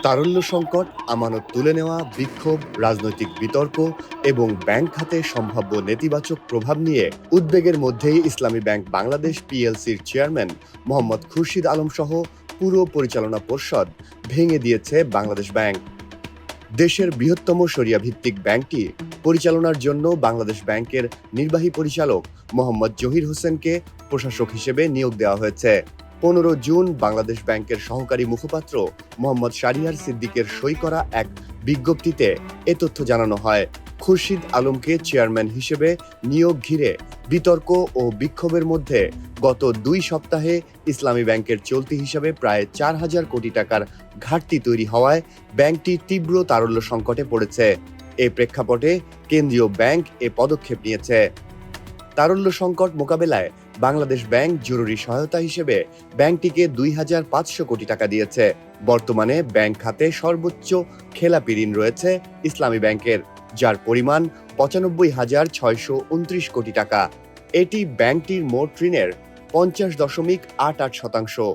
তারল্য সংকট, আমানত তুলে নেওয়া, বিক্ষোভ, রাজনৈতিক বিতর্ক এবং ব্যাংক খাতে সম্ভাব্য নেতিবাচক প্রভাব নিয়ে উদ্বেগের মধ্যেই ইসলামী ব্যাংক বাংলাদেশ পিএলসির চেয়ারম্যান মোহাম্মদ খুরশিদ আলম সহ পুরো পরিচালনা পর্ষদ ভেঙে দিয়েছে বাংলাদেশ ব্যাংক। দেশের বৃহত্তম শরিয়া ভিত্তিক ব্যাংকটি পরিচালনার জন্য বাংলাদেশ ব্যাংকের নির্বাহী পরিচালক মোহাম্মদ জহির হোসেনকে প্রশাসক হিসেবে নিয়োগ দেওয়া হয়েছে। 15 জুন বাংলাদেশ ব্যাংকের সহকারী মুখপাত্র মোহাম্মদ শারিয়ার সিদ্দিকের সই করা এক বিজ্ঞপ্তিতে এ তথ্য জানানো হয়। খুরশিদ আলমকে চেয়ারম্যান হিসেবে নিয়োগ ঘিরে বিতর্ক ও বিক্ষোভের মধ্যে গত 2 সপ্তাহে ইসলামী ব্যাংকের চলতি হিসাবে প্রায় 4,000 কোটি টাকার ঘাটতি তৈরি হওয়ায় ব্যাংকটি তীব্র তারল্য সংকটে পড়েছে। এই প্রেক্ষাপটে কেন্দ্রীয় ব্যাংক এ পদক্ষেপ নিয়েছে। তারল্য সংকট মোকাবেলায় বাংলাদেশ ব্যাংক জরুরি সহায়তা হিসেবে ব্যাংকটিকে 2,500 কোটি টাকা দিয়েছে। বর্তমানে ব্যাংক খাতে সর্বোচ্চ খেলাপি ঋণ রয়েছে ইসলামী ব্যাংকের, যার পরিমাণ 95,629 কোটি টাকা। এটি ব্যাংকটির মোট ঋণের 50.88%।